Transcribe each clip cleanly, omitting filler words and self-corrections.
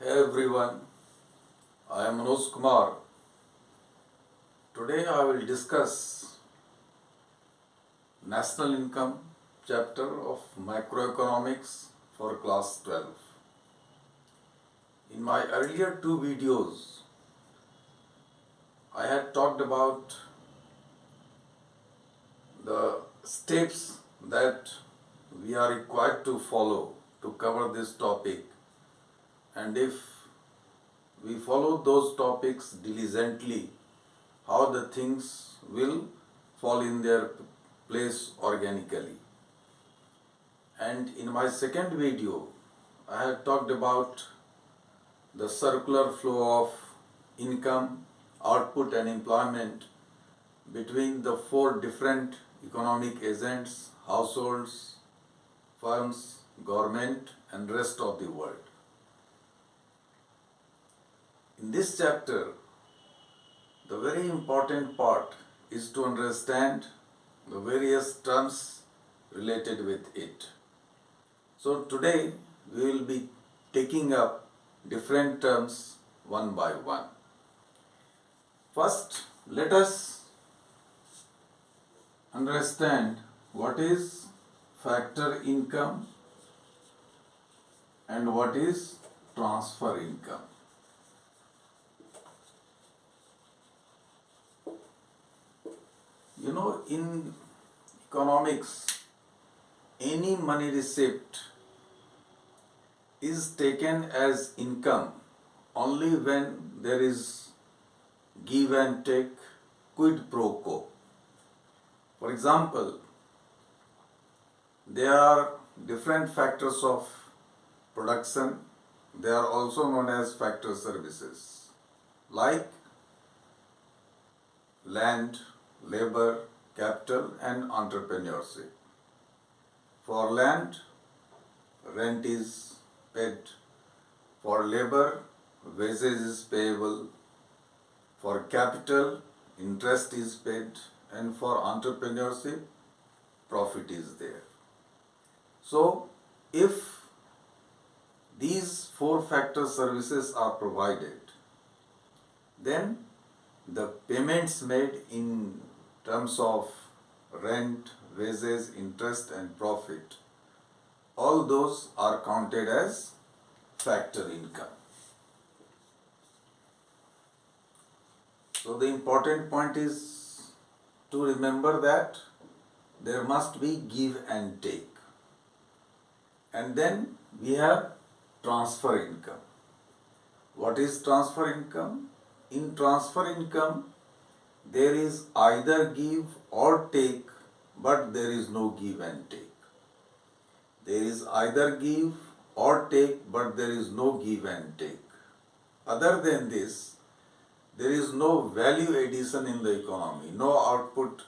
everyone, I am Manoj Kumar. Today I will discuss National Income chapter of Macroeconomics for class 12. In my earlier two videos, I had talked about the steps that we are required to follow to cover this topic, and if we follow those topics diligently, how the things will fall in their place organically. And in my second video, I had talked about the circular flow of income, output and employment between the four different economic agents: households, firms, government and rest of the world. In this chapter, the very important part is to understand the various terms related with it. So today we will be taking up different terms one by one. First, let us understand what is factor income and what is transfer income. In economics, any money receipt is taken as income only when there is give and take, quid pro quo. For example, there are different factors of production. They are also known as factor services, like land, labor, capital and entrepreneurship. For land, rent is paid. For labor, wages is payable. For capital, interest is paid. And for entrepreneurship, profit is there. So, if these four factor services are provided, then the payments made in terms of rent, wages, interest and profit, all those are counted as factor income. So the important point is to remember that there must be give and take. And then we have transfer income. What is transfer income? In transfer income, there is either give or take, but there is no give and take. There is either give or take, but there is no give and take. Other than this, there is no value addition in the economy. No output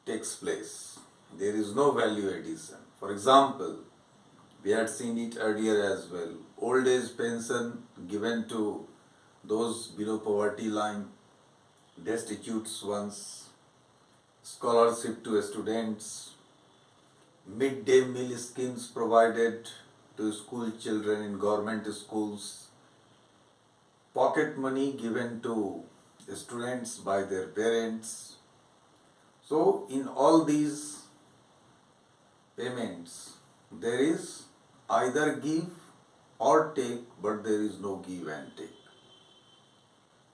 takes place. There is no value addition. For example, we had seen it earlier as well. Old age pension given to those below poverty line, destitute ones, scholarship to students, midday meal schemes provided to school children in government schools, pocket money given to students by their parents. So in all these payments, there is either give or take, but there is no give and take.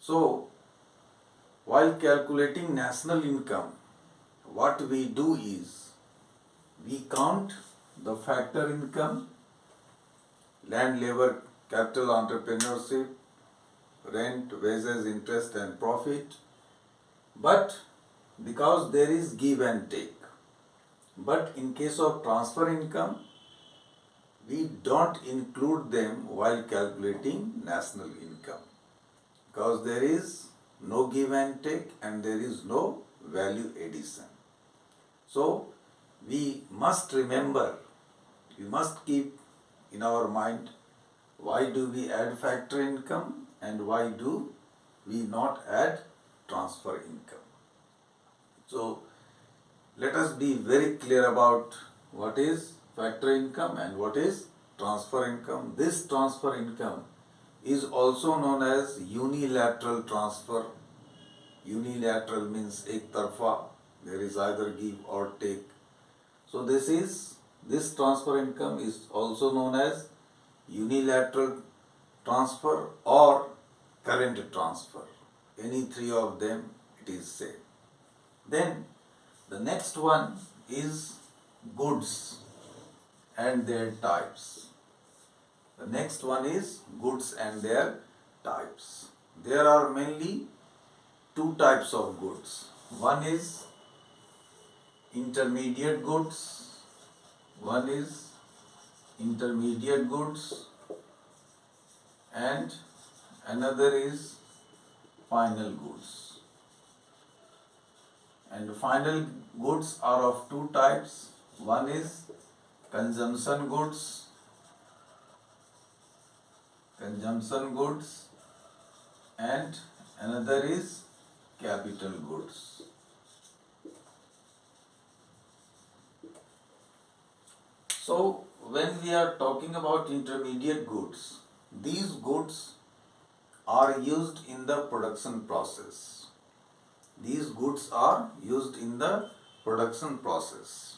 So, while calculating national income, what we do is we count the factor income, land, labor, capital, entrepreneurship, rent, wages, interest and profit, but because there is give and take. But in case of transfer income, we don't include them while calculating national income, because there is no give and take and there is no value addition. So we must remember, we must keep in our mind, why do we add factor income and why do we not add transfer income. So let us be very clear about what is factor income and what is transfer income. This transfer income is also known as unilateral transfer. Unilateral means ek tarfa, there is either give or take. So this transfer income is also known as unilateral transfer or current transfer. Any three of them it is same. Then the next one is goods and their types. The next one is goods and their types. There are mainly two types of goods. One is intermediate goods. One is intermediate goods and another is final goods. And final goods are of two types. One is consumption goods and another is capital goods. So when we are talking about intermediate goods, these goods are used in the production process. These goods are used in the production process.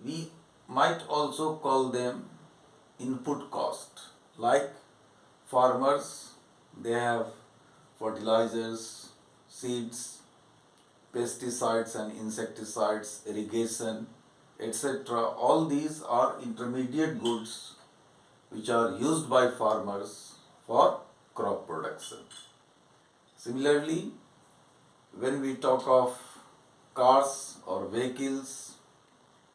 We might also call them input cost. Like farmers, they have fertilizers, seeds, pesticides and insecticides, irrigation, etc. All these are intermediate goods which are used by farmers for crop production. Similarly, when we talk of cars or vehicles,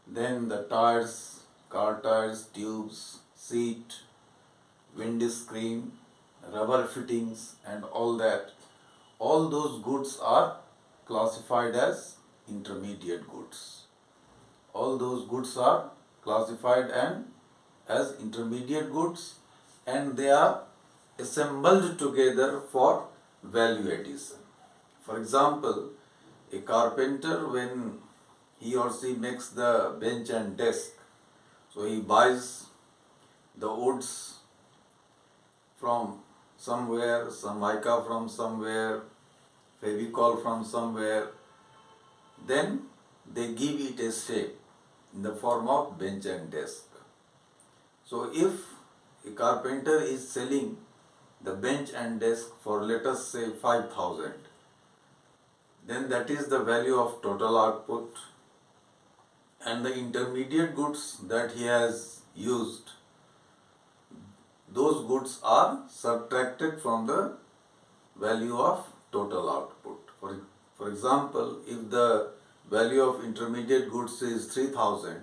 then the tires, car tires, tubes, seat, windscreen, rubber fittings and all that, all those goods are classified as intermediate goods. All those goods are classified as intermediate goods and they are assembled together for value addition. For example, a carpenter, when he or she makes the bench and desk, so he buys the woods from somewhere, some mica from somewhere, Fevicol from somewhere, then they give it a shape in the form of bench and desk. So if a carpenter is selling the bench and desk for, let us say, 5,000, then that is the value of total output, and the intermediate goods that he has used, those goods are subtracted from the value of total output. For example, if the value of intermediate goods is 3,000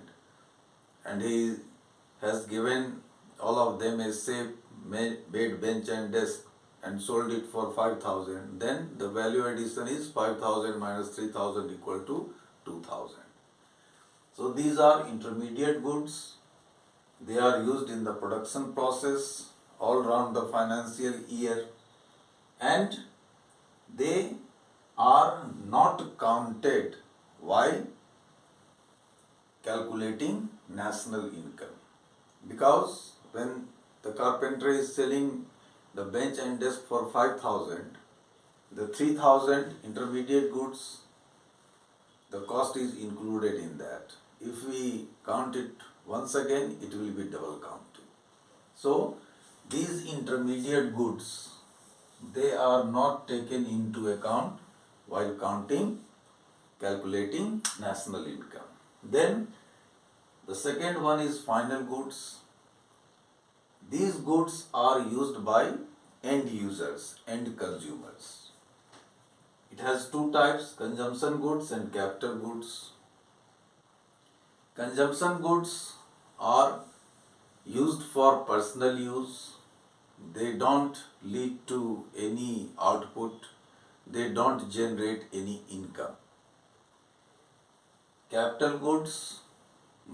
and he has given all of them a shape, bed, bench and desk and sold it for 5,000, then the value addition is 5,000 minus 3,000 equal to 2,000. So these are intermediate goods. They are used in the production process all around the financial year and they are not counted while calculating national income. Because when the carpenter is selling the bench and desk for 5,000, the 3,000 intermediate goods, the cost is included in that. If we count it once again, it will be double counting. So these intermediate goods, they are not taken into account while calculating national income. Then the second one is final goods. These goods are used by end users, end consumers. It has two types, consumption goods and capital goods. Consumption goods are used for personal use. They don't lead to any output. They don't generate any income. Capital goods,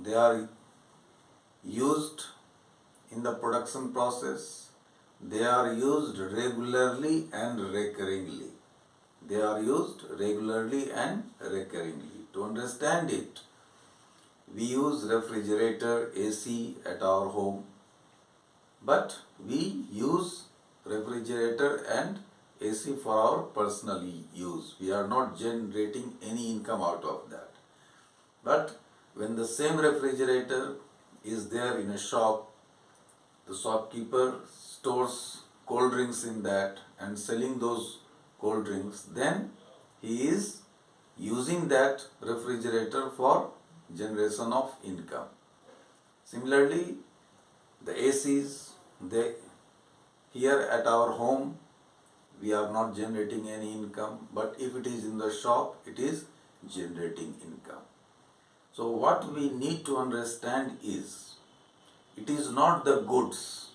they are used in the production process. They are used regularly and recurringly. They are used regularly and recurringly. To understand it, we use refrigerator, AC at our home, but we use refrigerator and AC for our personal use. We are not generating any income out of that. But when the same refrigerator is there in a shop, the shopkeeper stores cold drinks in that and selling those cold drinks, then he is using that refrigerator for generation of income. Similarly, the ACs, here at our home, we are not generating any income, but if it is in the shop, it is generating income. So what we need to understand is, it is not the goods,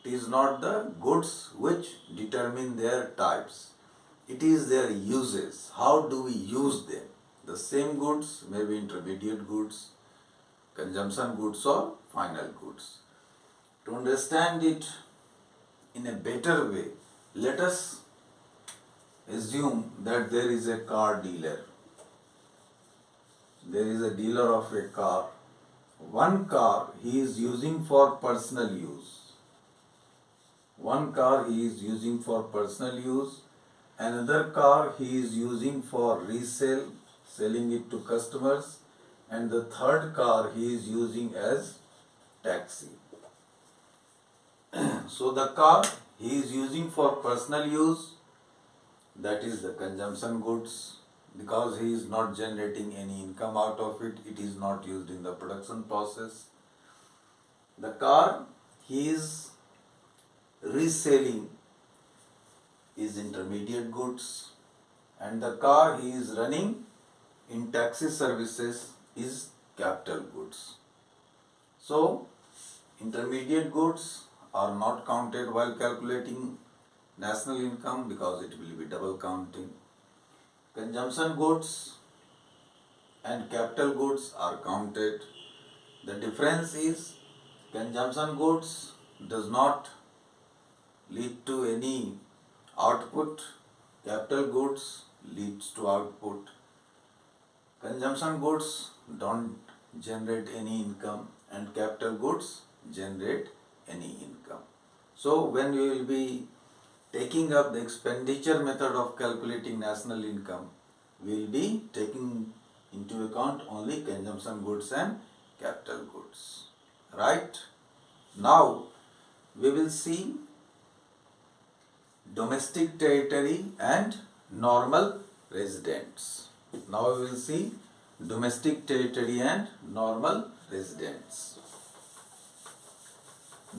it is not the goods which determine their types. It is their uses. How do we use them? The same goods may be intermediate goods, consumption goods or final goods. To understand it in a better way, let us assume that there is a car dealer. There is a dealer of a car. One car he is using for personal use. One car he is using for personal use. Another car he is using for resale, selling it to customers. And the third car he is using as taxi. So the car he is using for personal use, that is the consumption goods, because he is not generating any income out of it, it is not used in the production process. The car he is reselling is intermediate goods, and the car he is running in taxi services is capital goods. So intermediate goods are not counted while calculating national income because it will be double counting. Consumption goods and capital goods are counted. The difference is, consumption goods does not lead to any output, capital goods leads to output. Consumption goods don't generate any income and capital goods generate any income. So when we will be taking up the expenditure method of calculating national income, we will be taking into account only consumption goods and capital goods. Right? Now we will see domestic territory and normal residents. Now we will see domestic territory and normal residents.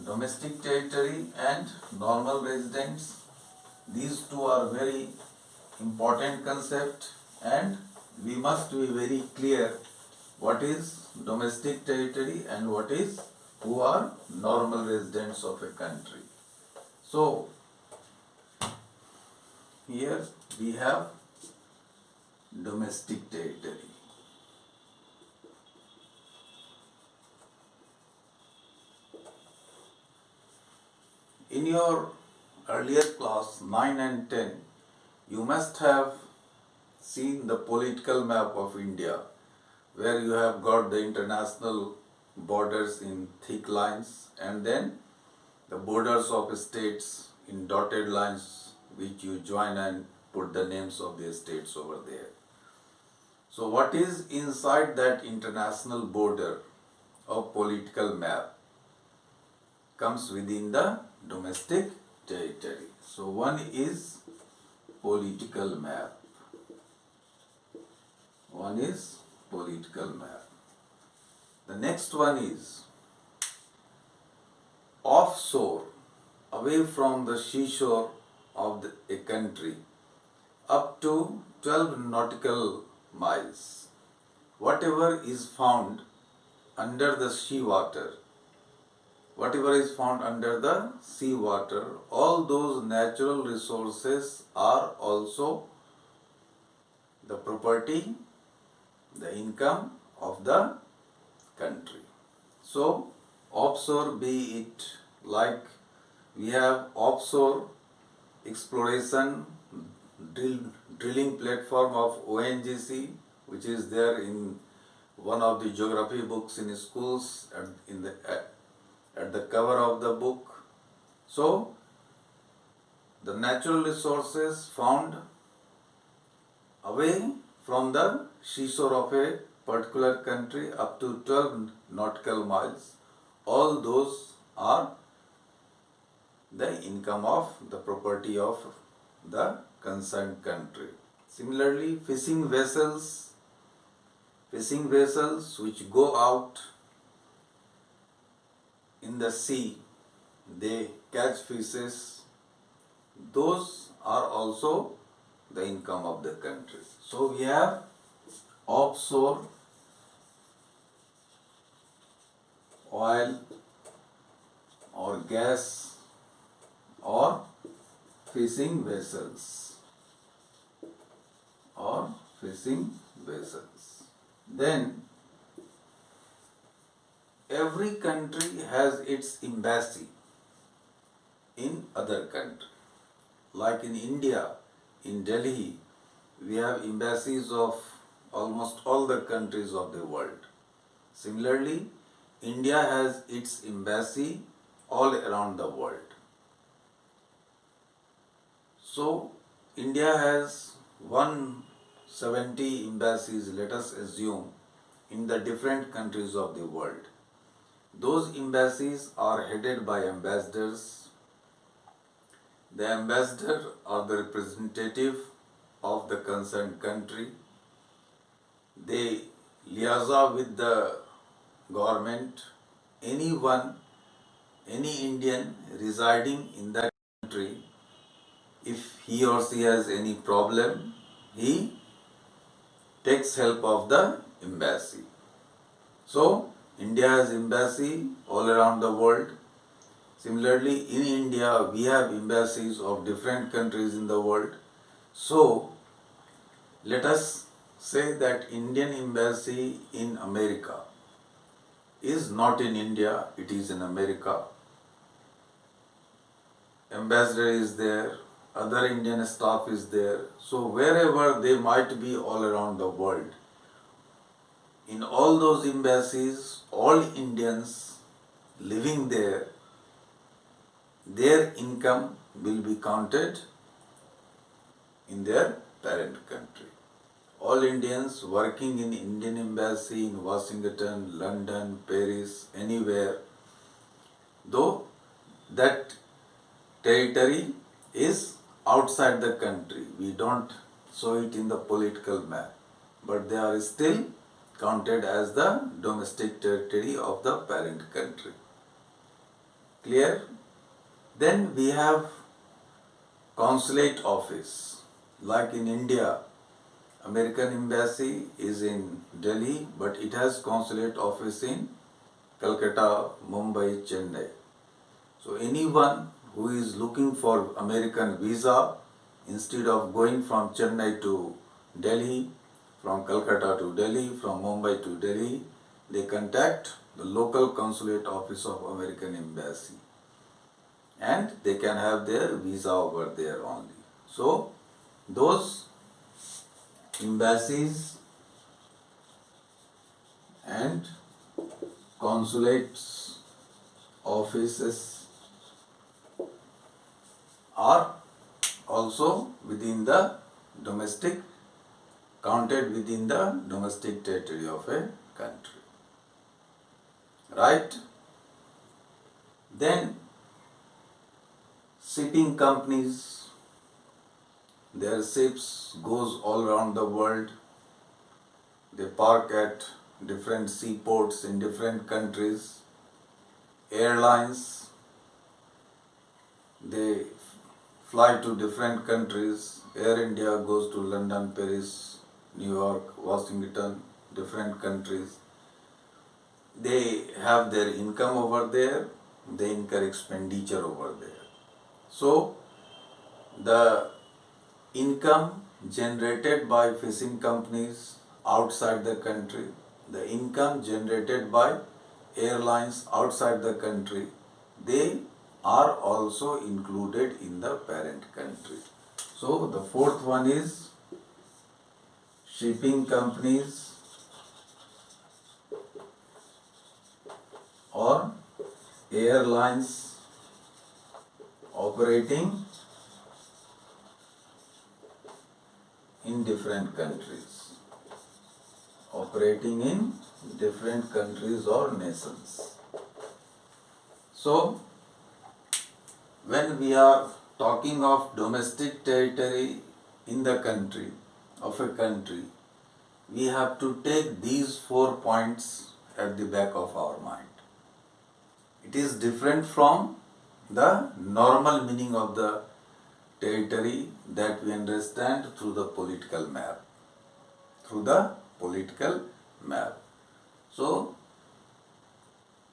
Domestic territory and normal residents, these two are very important concept, and we must be very clear what is domestic territory and who are normal residents of a country. So here we have domestic territory. In your earlier class 9 and 10, you must have seen the political map of India, where you have got the international borders in thick lines and then the borders of states in dotted lines, which you join and put the names of the states over there. So what is inside that international border of political map comes within the domestic territory. So one is political map. One is political map. The next one is offshore, away from the seashore of a country, up to 12 nautical miles. Whatever is found under the sea water, whatever is found under the sea water, all those natural resources are also the property, the income of the country. So offshore, be it like we have offshore exploration drilling platform of ONGC, which is there in one of the geography books in schools at the cover of the book. So the natural resources found away from the seashore of a particular country up to 12 nautical miles, all those are the income of the property of the concerned country. Similarly, fishing vessels which go out in the sea, they catch fishes, those are also the income of the country. So we have offshore oil or gas or fishing vessels Then every country has its embassy in other country. Like in India, in Delhi, we have embassies of almost all the countries of the world. Similarly, India has its embassy all around the world. So, India has 170 embassies, let us assume, in the different countries of the world. Those embassies are headed by ambassadors. The ambassador or the representative of the concerned country. They liaise with the government. Any Indian residing in that country, if he or she has any problem, he takes help of the embassy. So, India has embassy all around the world. Similarly, in India, we have embassies of different countries in the world. So, let us say that Indian embassy in America is not in India, it is in America. Ambassador is there, other Indian staff is there. So, wherever they might be all around the world, in all those embassies, all Indians living there, their income will be counted in their parent country. All Indians working in Indian embassy in Washington, London, Paris, anywhere, though that territory is outside the country, we don't show it in the political map, but they are still counted as the domestic territory of the parent country. Clear? Then we have consulate office. Like in India, American embassy is in Delhi, but it has consulate office in Calcutta, Mumbai, Chennai. So anyone who is looking for American visa, instead of going from Chennai to Delhi, from Calcutta to Delhi, from Mumbai to Delhi, they contact the local consulate office of American embassy, and they can have their visa over there only. So those embassies and consulates offices are also within the domestic, counted within the domestic territory of a country. Right? Then shipping companies, their ships goes all around the world. They park at different seaports in different countries. Airlines, they fly to different countries. Air India goes to London, Paris, New York, Washington, different countries. They have their income over there, they incur expenditure over there. So, the income generated by fishing companies outside the country, the income generated by airlines outside the country, they are also included in the parent country. So the fourth one is shipping companies airlines operating in different countries. Operating in different countries or nations. So, when we are talking of domestic territory in the country, of a country, we have to take these 4 points at the back of our mind. It is different from the normal meaning of the territory that we understand through the political map. Through the political map. So,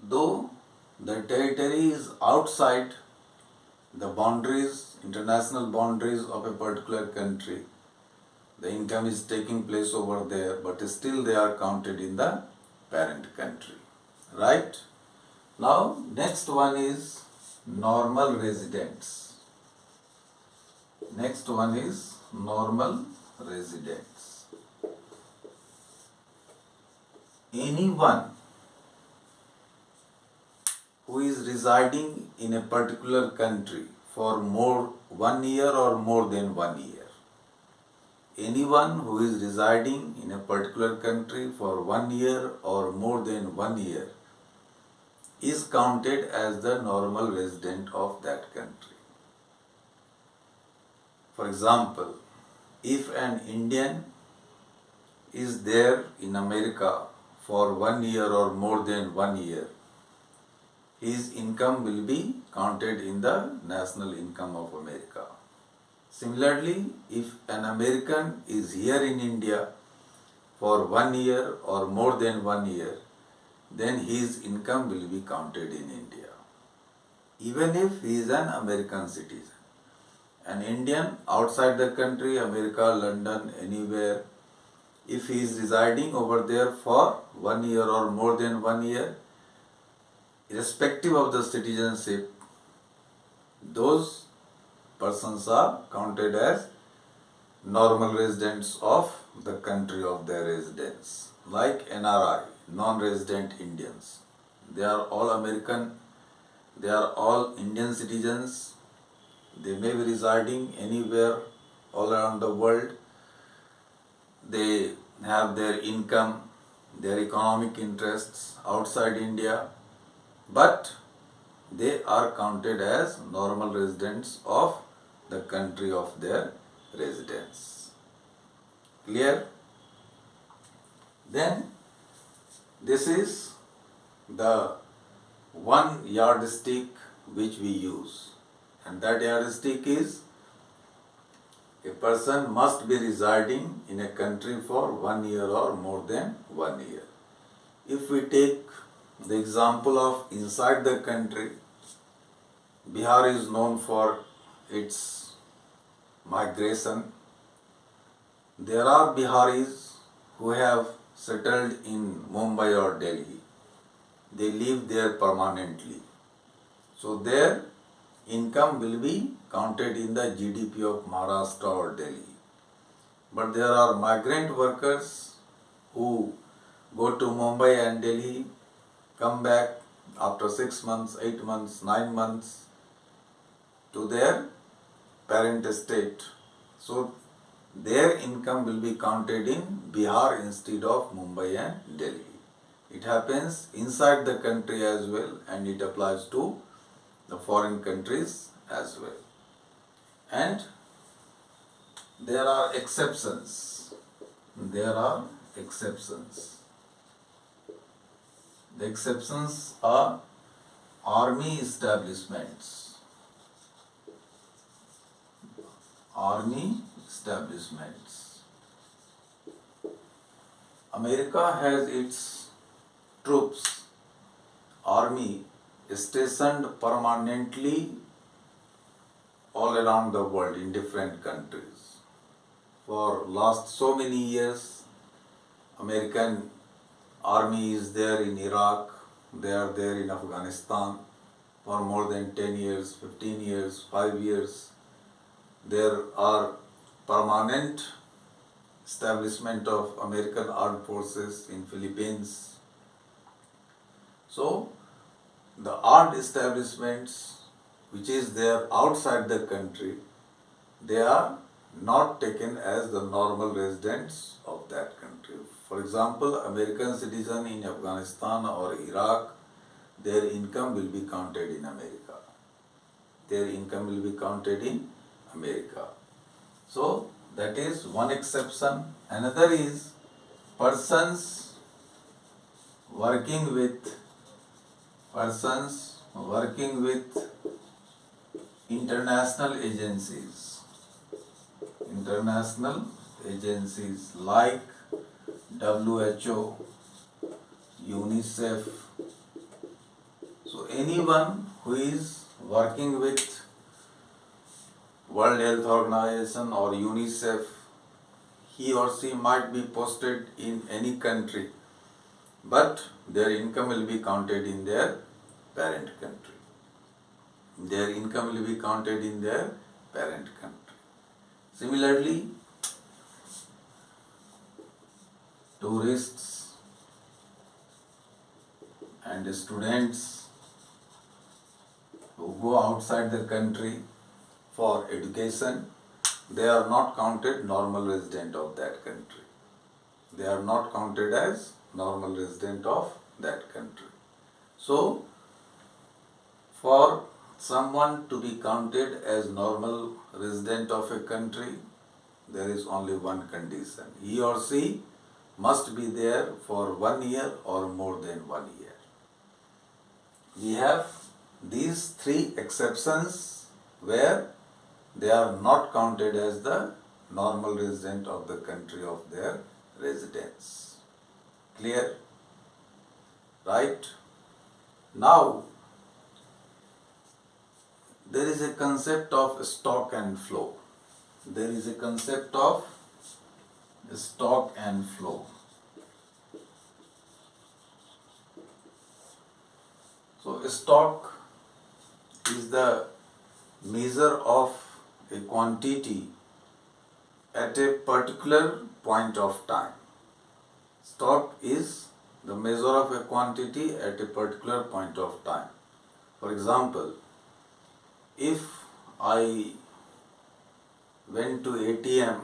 though the territory is outside the boundaries, international boundaries of a particular country, the income is taking place over there, but still they are counted in the parent country. Right? Now, next one is normal residents. Next one is normal residents. Anyone who is residing in a particular country for 1 year or more than 1 year. Anyone who is residing in a particular country for 1 year or more than 1 year is counted as the normal resident of that country. For example, if an Indian is there in America for 1 year or more than 1 year, his income will be counted in the national income of America. Similarly, if an American is here in India for 1 year or more than 1 year, then his income will be counted in India. Even if he is an American citizen. An Indian outside the country, America, London, anywhere, if he is residing over there for 1 year or more than 1 year, irrespective of the citizenship, those persons are counted as normal residents of the country of their residence. Like NRI, non-resident Indians. They are all American, they are all Indian citizens. They may be residing anywhere all around the world. They have their income, their economic interests outside India, but they are counted as normal residents of the country of their residence. Clear? Then this is the one yardstick which we use, and that yardstick is a person must be residing in a country for 1 year or more than 1 year. If we take the example of inside the country, Bihar is known for its migration. There are Biharis who have settled in Mumbai or Delhi. They live there permanently. So their income will be counted in the GDP of Maharashtra or Delhi. But there are migrant workers who go to Mumbai and Delhi, come back after 6 months, 8 months, 9 months to their parent state. So their income will be counted in Bihar instead of Mumbai and Delhi. It happens inside the country as well, and it applies to the foreign countries as well. And there are exceptions. There are exceptions. The exceptions are army establishments. Army establishments. America has its troops, army, stationed permanently all around the world in different countries. For last so many years, American army is there in Iraq, they are there in Afghanistan for more than 10 years, 15 years, 5 years. There are permanent establishment of American armed forces in Philippines. So, the armed establishments which is there outside the country, they are not taken as the normal residents of that country. For example, American citizen in Afghanistan or Iraq, their income will be counted in America. Their income will be counted in America. So that is one exception. Another is persons working with international agencies like WHO, UNICEF. So anyone who is working with World Health Organization or UNICEF, he or she might be posted in any country, but their income will be counted in their parent country. Their income will be counted in their parent country. Similarly, tourists and students who go outside the country for education, they are not counted normal resident of that country. They are not counted as normal resident of that country. So, for someone to be counted as normal resident of a country, there is only one condition. He or she must be there for 1 year or more than 1 year. We have these three exceptions where they are not counted as the normal resident of the country of their residence. Clear? Right? Now, there is a concept of stock and flow. There is a concept of stock and flow. So, stock is the measure of a quantity at a particular point of time. Stock is the measure of a quantity at a particular point of time. For example, if I went to ATM,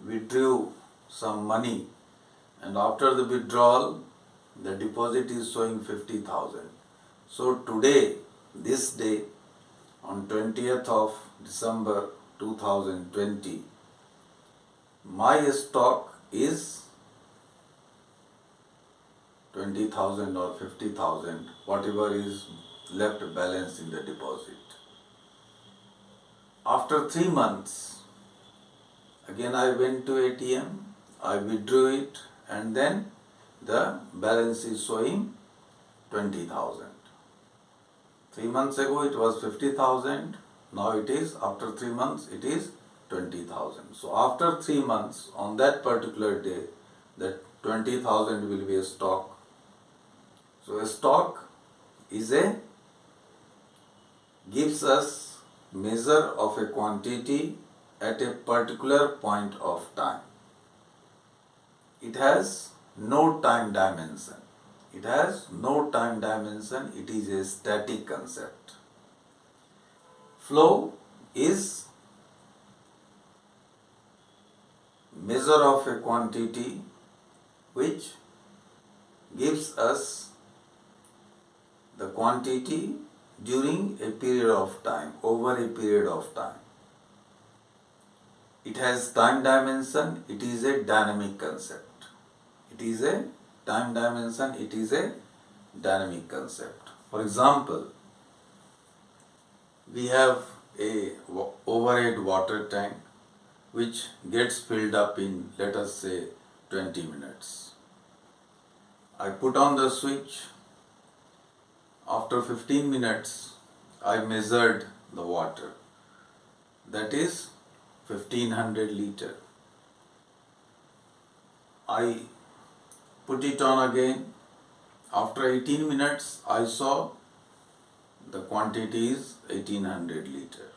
withdrew some money, and after the withdrawal, the deposit is showing 50,000. So today, this day, on 20th of December 2020, my stock is 20,000 or 50,000, whatever is left balance in the deposit. After 3 months, again I went to ATM, I withdrew it, and then the balance is showing 20,000. 3 months ago it was 50,000, now it is, after 3 months, it is 20,000. So after 3 months, on that particular day, that 20,000 will be a stock. So a stock is gives us measure of a quantity at a particular point of time. It has no time dimension. It has no time dimension. It is a static concept. Flow is measure of a quantity which gives us the quantity during a period of time, over a period of time. It has time dimension. It is a dynamic concept. It is a time dimension. It is a dynamic concept. For example, we have a overhead water tank which gets filled up in, let us say, 20 minutes. I put on the switch. After 15 minutes, I measured the water. That is 1500 liter. I put it on again. After 18 minutes, I saw the quantity is 1800 liter.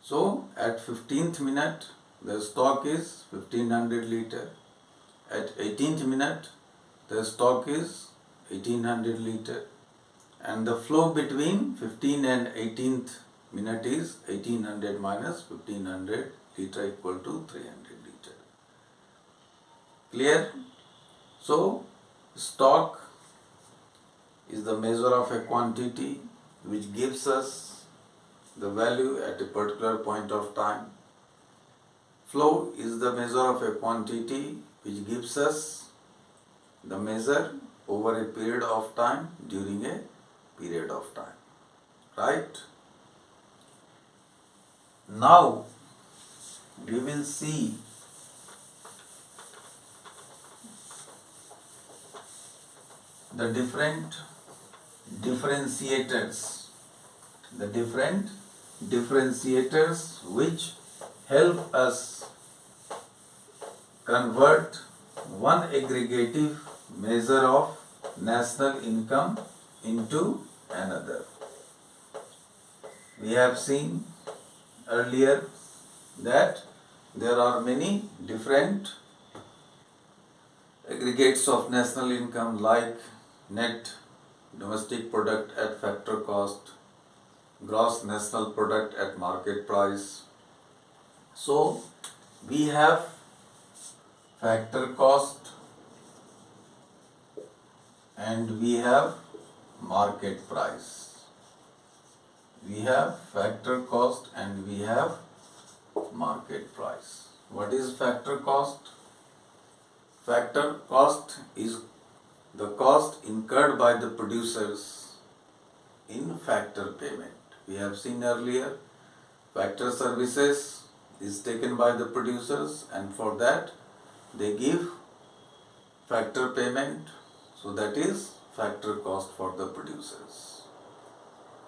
So at 15th minute, the stock is 1500 liter. At 18th minute, the stock is 1800 liter. and the flow between 15 and 18th minute is 1800 minus 1500 liter equal to 300 liter. Clear? So stock is the measure of a quantity which gives us the value at a particular point of time. Flow is the measure of a quantity which gives us the measure over a period of time during a period of time. Right? Now we will see the different differentiators which help us convert one aggregative measure of national income into another. We have seen earlier that there are many different aggregates of national income like net domestic product at factor cost, gross national product at market price. So we have factor cost and we have market price. We have factor cost and we have market price. What is factor cost? Factor cost is the cost incurred by the producers in factor payment. We have seen earlier, factor services is taken by the producers and for that they give factor payment, so that is factor cost for the producers.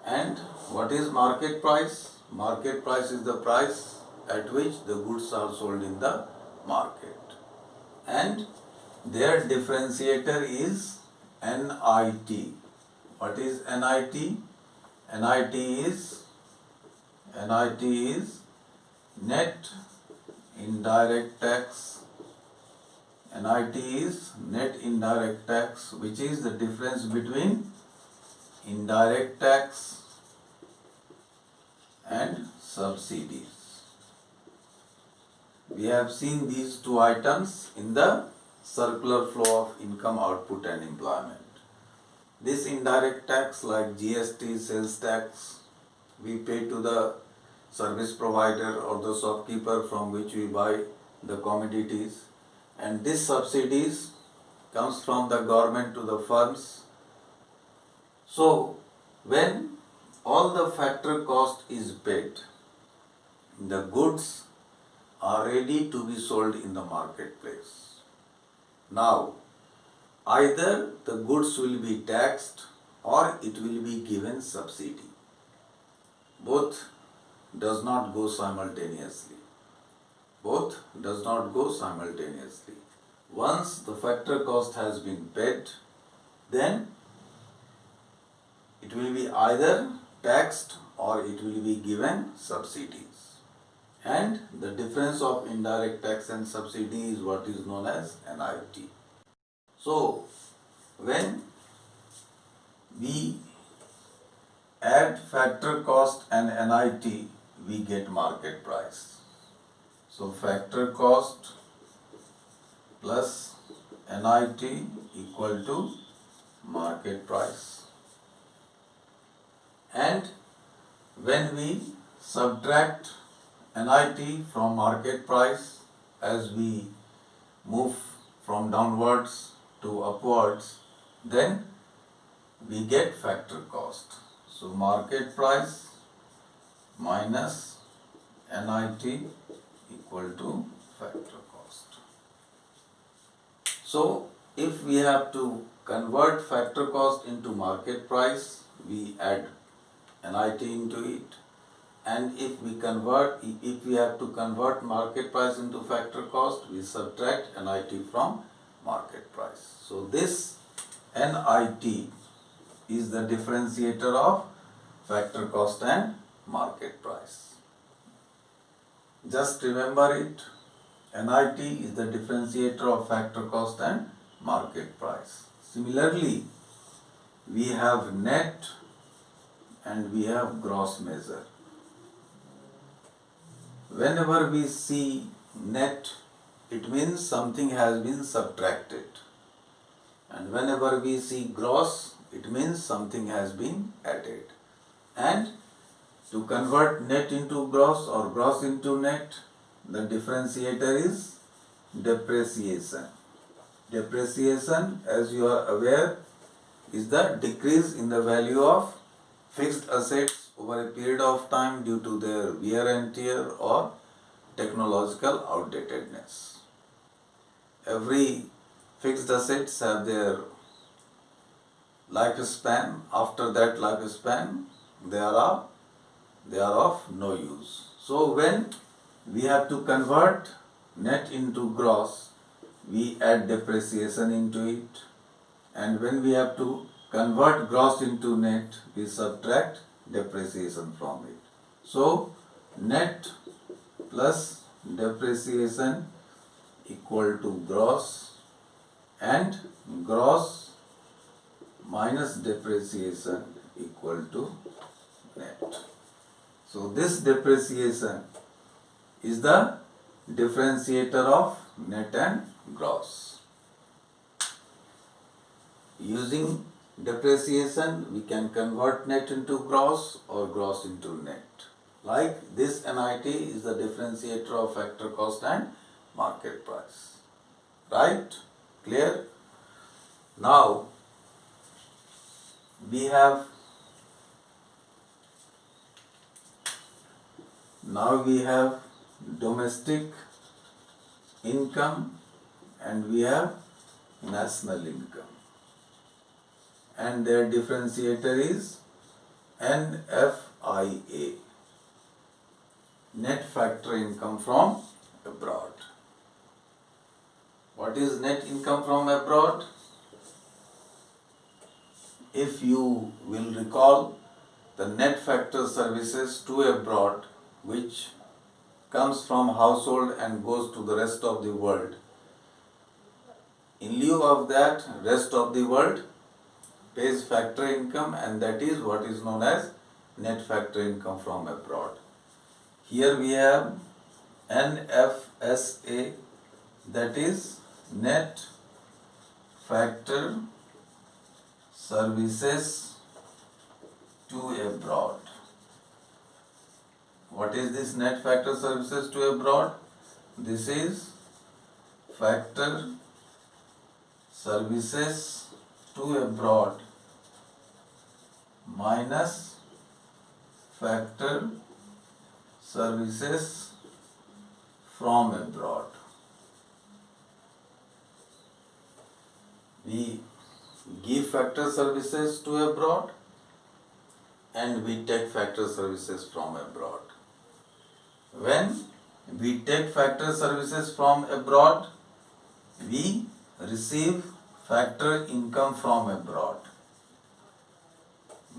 And what is market price? Market price is the price at which the goods are sold in the market. And their differentiator is NIT. What is NIT? NIT is net indirect tax. NIT is net indirect tax, which is the difference between indirect tax and subsidies. We have seen these two items in the circular flow of income, output and employment. This indirect tax like GST, sales tax, we pay to the service provider or the shopkeeper from which we buy the commodities, and this subsidies comes from the government to the firms. So when all the factor cost is paid, the goods are ready to be sold in the marketplace. Now, either the goods will be taxed or it will be given subsidy. Both does not go simultaneously. Both does not go simultaneously. Once the factor cost has been paid, then it will be either taxed or it will be given subsidies. And the difference of indirect tax and subsidy is what is known as NIT. So, when we add factor cost and NIT, we get market price. So, factor cost plus NIT equal to market price. And when we subtract NIT from market price as we move from downwards to upwards, then we get factor cost. So market price minus NIT equal to factor cost. So if we have to convert factor cost into market price, we add NIT into it. And if we have to convert market price into factor cost, we subtract NIT from market price. So this NIT is the differentiator of factor cost and market price. Just remember it. NIT is the differentiator of factor cost and market price. Similarly, we have net and we have gross measure. Whenever we see net, it means something has been subtracted. And whenever we see gross, it means something has been added. And to convert net into gross or gross into net, the differentiator is depreciation. Depreciation, as you are aware, is the decrease in the value of fixed assets over a period of time due to their wear and tear or technological outdatedness. Every fixed assets have their lifespan. After that lifespan, they are of no use. So when we have to convert net into gross, we add depreciation into it, and when we have to convert gross into net, we subtract depreciation from it. So net plus depreciation equal to gross, and gross minus depreciation equal to net. So this depreciation is the differentiator of net and gross. Using depreciation, we can convert net into gross or gross into net. Like this NIT is the differentiator of factor cost and market price. Right? Clear? Now we have domestic income and we have national income, and their differentiator is NFIA, net factor income from abroad. What is net income from abroad? If you will recall, the net factor services to abroad, which comes from household and goes to the rest of the world. In lieu of that, rest of the world pays factor income, and that is what is known as net factor income from abroad. Here we have NFSA, that is net factor services to abroad. What is this net factor services to abroad? This is factor services to abroad minus factor services from abroad. We give factor services to abroad and we take factor services from abroad. When we take factor services from abroad, we receive factor income from abroad.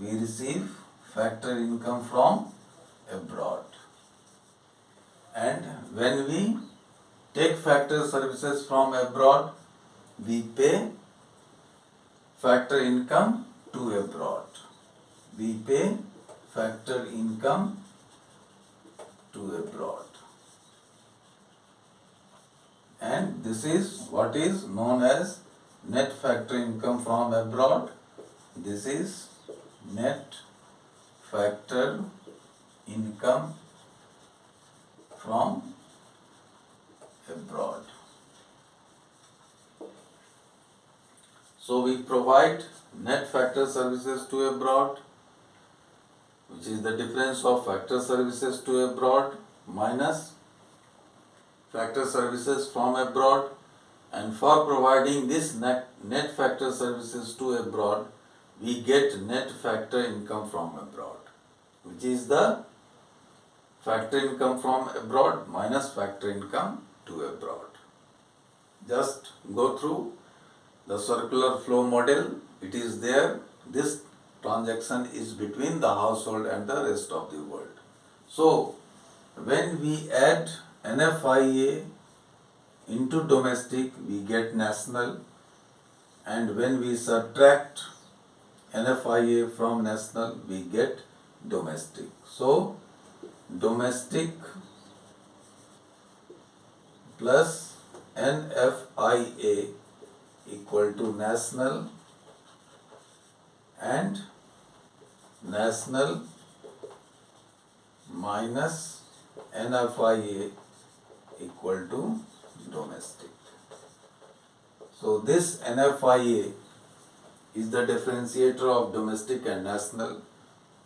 We receive factor income from abroad. And when we take factor services from abroad, we pay factor income to abroad. We pay factor income to abroad. And this is what is known as net factor income from abroad. This is net factor income from abroad. So we provide net factor services to abroad, which is the difference of factor services to abroad minus factor services from abroad, and for providing this net factor services to abroad, we get net factor income from abroad, which is the factor income from abroad minus factor income to abroad. Just go through the circular flow model. It is there. This transaction is between the household and the rest of the world. So when we add NFIA into domestic, we get national, and when we subtract NFIA from national, we get domestic. So domestic plus NFIA equal to national, and national minus NFIA equal to domestic. So this NFIA is the differentiator of domestic and national,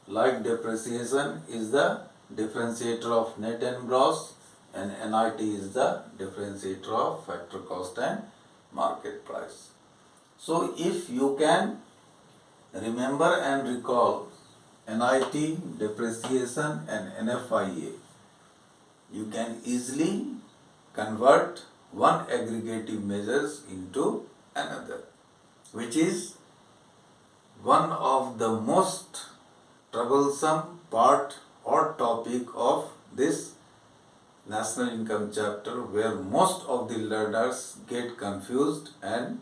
like depreciation is the differentiator of net and gross, and NIT is the differentiator of factor cost and market price. So if you can remember and recall NIT, depreciation and NFIA, you can easily convert one aggregative measures into another, which is one of the most troublesome part or topic of this national income chapter, where most of the learners get confused and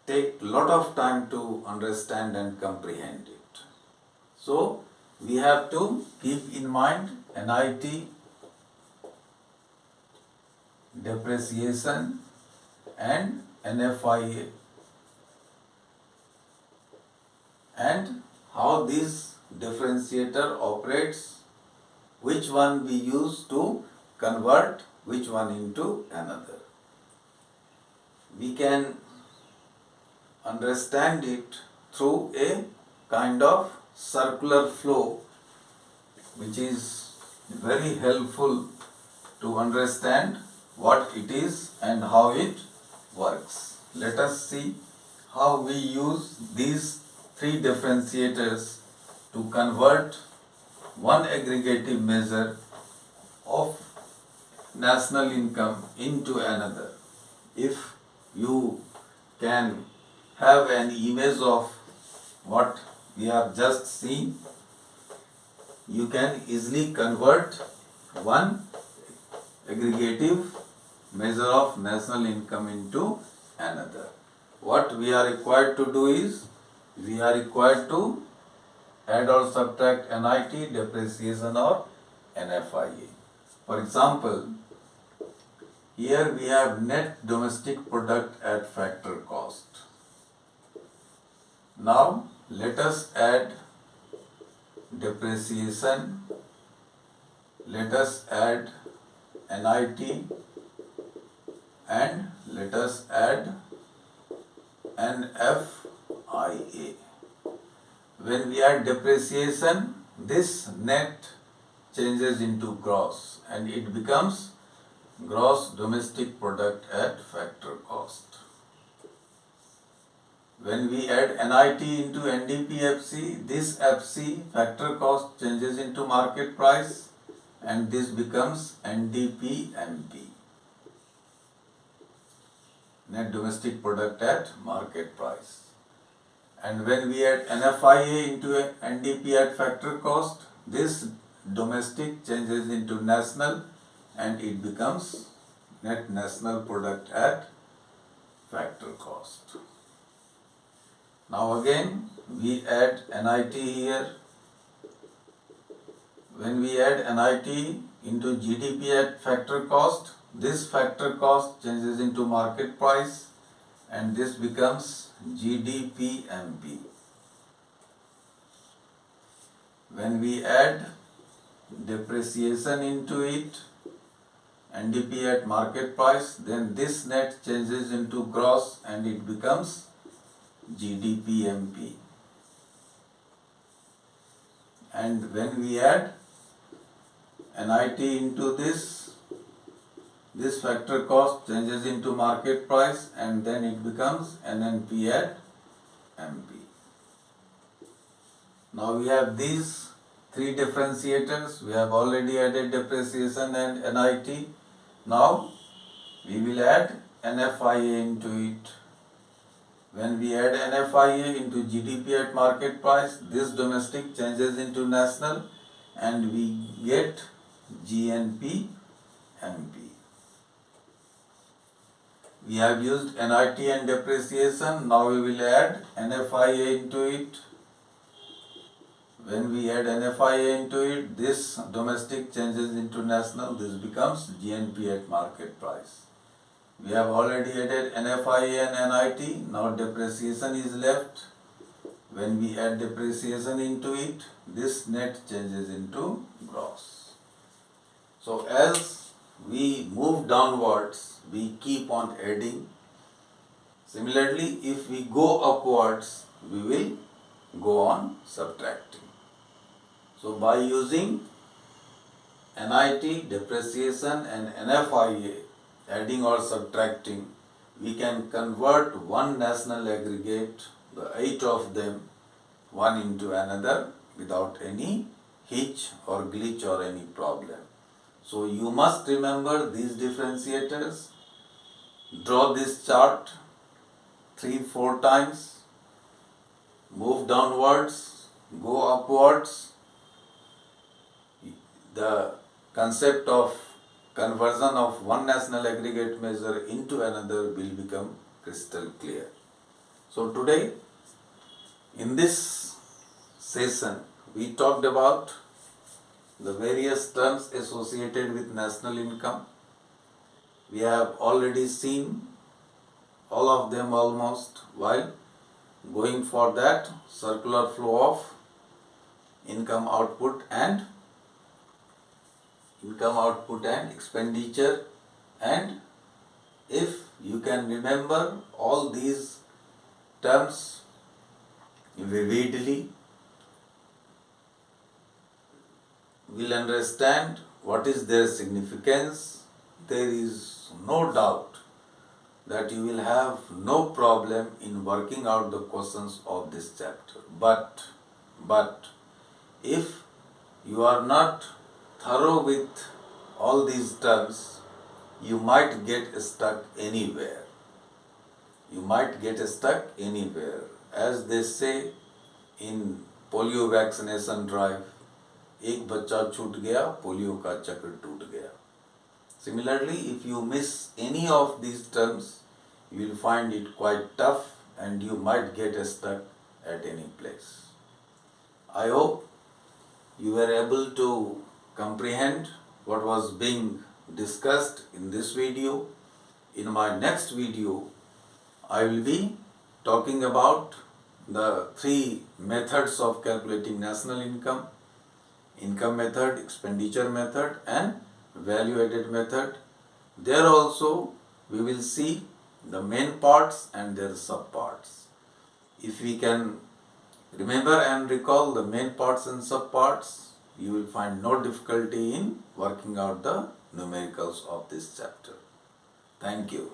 take lot of time to understand and comprehend it. So we have to keep in mind NIT, depreciation and NFIA, and how this differentiator operates, which one we use to convert which one into another. We can understand it through a kind of circular flow, which is very helpful to understand what it is and how it works. Let us see how we use these three differentiators to convert one aggregative measure of national income into another. If you can have an image of what we have just seen, you can easily convert one aggregative measure of national income into another. What we are required to do is, we are required to add or subtract NIT, depreciation or NFIA. For example, here we have net domestic product at factor cost. Now let us add depreciation, let us add NIT, and let us add NFIA. When we add depreciation, this net changes into gross and it becomes gross domestic product at factor cost. When we add NIT into NDP-FC, this FC factor cost changes into market price and this becomes NDP-MP, net domestic product at market price. And when we add NFIA into NDP at factor cost, this domestic changes into national and it becomes net national product at factor cost. Now again we add NIT here. When we add NIT into GDP at factor cost, this factor cost changes into market price and this becomes GDP-MP. When we add depreciation into it, NDP at market price, then this net changes into gross and it becomes GDP-MP. And when we add NIT into this factor cost changes into market price and then it becomes NNP at MP. Now we have these three differentiators. We have already added depreciation and NIT. Now we will add NFIA into it. When we add NFIA into GDP at market price, this domestic changes into national and we get GNP-MP. We have used NIT and depreciation. Now we will add NFIA into it. When we add NFIA into it, this domestic changes into national. This becomes GNP at market price. We have already added NFIA and NIT. Now depreciation is left. When we add depreciation into it, this net changes into gross. So as we move downwards, we keep on adding. Similarly, if we go upwards, we will go on subtracting. So by using NIT, depreciation and NFIA, adding or subtracting, we can convert one national aggregate, the 8 of them, one into another without any hitch or glitch or any problem. So you must remember these differentiators. Draw this chart 3-4 times, move downwards, go upwards. The concept of conversion of one national aggregate measure into another will become crystal clear. So today, in this session, we talked about the various terms associated with national income. We have already seen all of them almost. While going for that, circular flow of income output and expenditure, and if you can remember all these terms vividly, will understand what is their significance. There is no doubt that you will have no problem in working out the questions of this chapter. But if you are not thorough with all these terms, you might get stuck anywhere. As they say in polio vaccination drive, एक बच्चा छूट गया, polio का चक्र टूट गया. Similarly, if you miss any of these terms, you will find it quite tough and you might get stuck at any place. I hope you were able to comprehend what was being discussed in this video. In my next video, I will be talking about the 3 methods of calculating national income: income method, expenditure method and value added method. There also we will see the main parts and their subparts. If we can remember and recall the main parts and subparts, you will find no difficulty in working out the numericals of this chapter. Thank you.